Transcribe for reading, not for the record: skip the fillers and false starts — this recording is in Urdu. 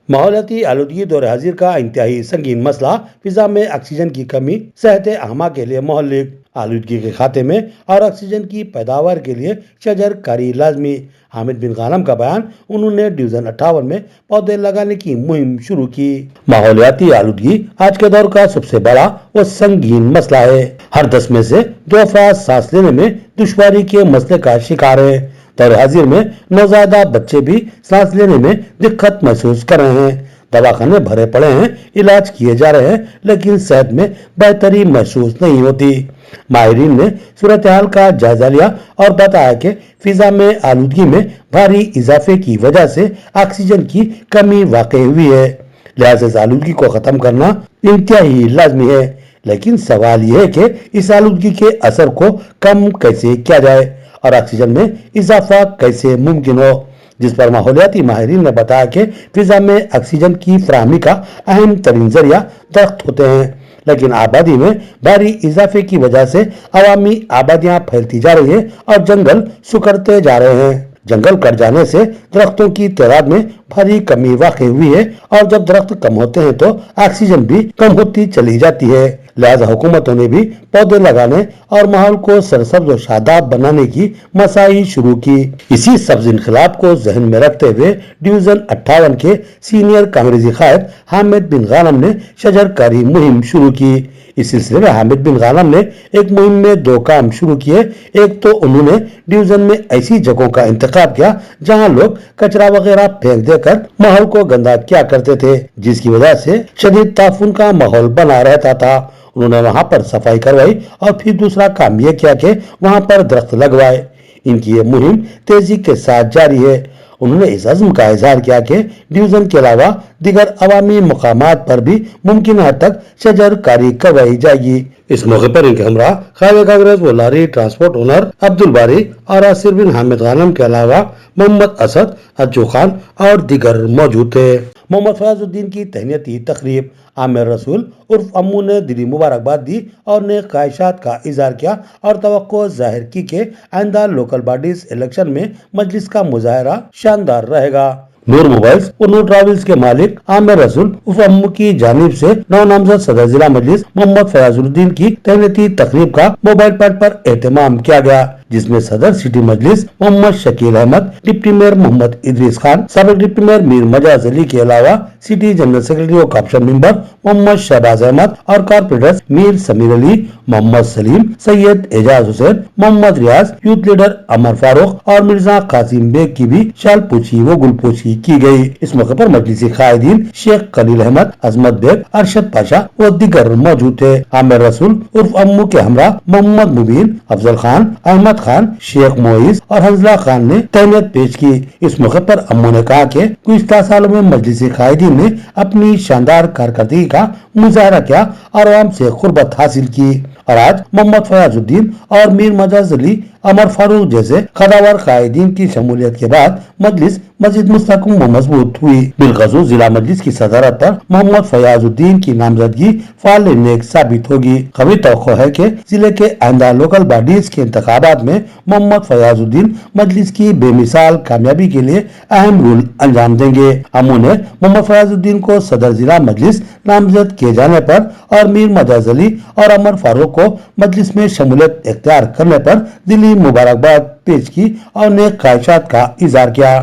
ماحولیاتی آلودگی دور حاضر کا انتہائی سنگین مسئلہ، فضا میں آکسیجن کی کمی صحت عامہ کے لیے مہلک، آلودگی کے خاتمے میں اور آکسیجن کی پیداوار کے لیے شجر کاری لازمی۔ حامد بن غانم کا بیان۔ انہوں نے ڈویژن 58 میں پودے لگانے کی مہم شروع کی۔ ماحولیاتی آلودگی آج کے دور کا سب سے بڑا و سنگین مسئلہ ہے۔ ہر 10 میں سے 2 افراد سانس لینے میں دشواری کے مسئلے کا شکار ہیں۔ دور حاضر میں نوزائیدہ بچے بھی سانس لینے میں دقت محسوس کر رہے ہیں۔ دواخانے بھرے پڑے ہیں، علاج کیے جا رہے ہیں، لیکن صحت میں بہتری محسوس نہیں ہوتی۔ ماہرین نے صورتحال کا جائزہ لیا اور بتایا کہ فضا میں آلودگی میں بھاری اضافے کی وجہ سے آکسیجن کی کمی واقع ہوئی ہے، لہذا اس آلودگی کو ختم کرنا انتہائی لازمی ہے۔ لیکن سوال یہ ہے کہ اس آلودگی کے اثر کو کم کیسے کیا جائے اور آکسیجن میں اضافہ کیسے ممکن ہو، جس پر ماحولیاتی ماہرین نے بتایا کہ فضا میں آکسیجن کی فراہمی کا اہم ترین ذریعہ درخت ہوتے ہیں، لیکن آبادی میں بھاری اضافے کی وجہ سے عوامی آبادیاں پھیلتی جا رہی ہیں اور جنگل سکڑتے جا رہے ہیں۔ جنگل کٹ جانے سے درختوں کی تعداد میں بھاری کمی واقع ہوئی ہے اور جب درخت کم ہوتے ہیں تو آکسیجن بھی کم ہوتی چلی جاتی ہے، لہذا حکومتوں نے بھی پودے لگانے اور ماحول کو سرسبز و شاداب بنانے کی مساعی شروع کی۔ اسی سبز انقلاب کو ذہن میں رکھتے ہوئے ڈویژن 58 کے سینئر کانگریسی قائد حامد بن غانم نے شجر کاری مہم شروع کی۔ اس سلسلے میں حامد بن غانم نے ایک مہم میں 2 کام شروع کیے۔ ایک تو انہوں نے ڈویژن میں ایسی جگہوں کا انتخاب کیا جہاں لوگ کچرا وغیرہ پھینک دے کر ماحول کو گندا کیا کرتے تھے، جس کی وجہ سے شدید تعفن کا ماحول بنا رہتا تھا۔ انہوں نے وہاں پر صفائی کروائی اور پھر دوسرا کام یہ کیا کہ وہاں پر درخت لگوائے۔ ان کی یہ مہم تیزی کے ساتھ جاری ہے۔ انہوں نے اس عزم کا اظہار کیا کہ ڈویژن کے علاوہ دیگر عوامی مقامات پر بھی ممکنہ حد تک شجر کاری کروائی جائے گی۔ اس موقع پر ان کے ہمراہ قائد کانگریس و لاری ٹرانسپورٹ اونر عبدالباری اور آصر بن حامد غانم کے علاوہ محمد اسد، اجو خان اور دیگر موجود تھے۔ محمد فیاض الدین کی تہنیتی تقریب۔ عامر رسول عرف امو نے دلی مبارکباد دی اور نیک خواہشات کا اظہار کیا اور توقع ظاہر کی کہ آئندہ لوکل باڈیز الیکشن میں مجلس کا مظاہرہ شاندار رہے گا۔ نور موبائلز اور نور ٹریولز کے مالک عامر رسول عرف امو کی جانب سے نو نامزد صدر ضلع مجلس محمد فیاض الدین کی تہنیتی تقریب کا موبائل پوائنٹ پر اہتمام کیا گیا، جس میں صدر سٹی مجلس محمد شکیل احمد، ڈپٹی میئر محمد ادریس خان، سابق ڈپٹی میئر میر مجاز علی کے علاوہ سٹی جنرل سیکرٹری و کاپشن ممبر محمد شہباز احمد اور کارپوریٹرز میر سمیر علی، محمد سلیم، سید اعجاز حسین، محمد ریاض، یوتھ لیڈر عمر فاروق اور مرزا قاسم بیگ کی بھی شال پوچھی و گل پوچھی کی گئی۔ اس موقع پر مجلسی قائدین شیخ خلیل احمد، عظمت بیگ، ارشد پاشا و دیگر موجود تھے۔ عامر رسول عرف امو کے ہمراہ محمد مبین، افضل خان، احمد خان، شیخ معیز اور حنزلہ خان نے تہنیت پیش کی۔ اس موقع پر امو نے کہا کہ گزشتہ سالوں میں مجلسی قائدین نے اپنی شاندار کارکردگی کا مظاہرہ کیا اور عوام سے قربت حاصل کی، اور آج محمد فیاض الدین اور میر مجاز علی، عمر فاروق جیسے قداور قائدین کی شمولیت کے بعد مجلس مزید مستحکم و مضبوط ہوئی۔ بالخصوص ضلع مجلس کی صدارت پر محمد فیاض الدین کی نامزدگی فعال نیک ثابت ہوگی۔ قوی توقع ہے کہ ضلع کے آئندہ لوکل باڈیز کے انتخابات میں محمد فیاض الدین مجلس کی بے مثال کامیابی کے لیے اہم رول انجام دیں گے۔ امو نے محمد فیاض الدین کو صدر ضلع مجلس نامزد کیے جانے پر اور میر مجاز علی اور عمر فاروق کو مجلس میں شمولیت اختیار کرنے پر دلی مبارکباد پیش کی اور نیک خواہشات کا اظہار کیا۔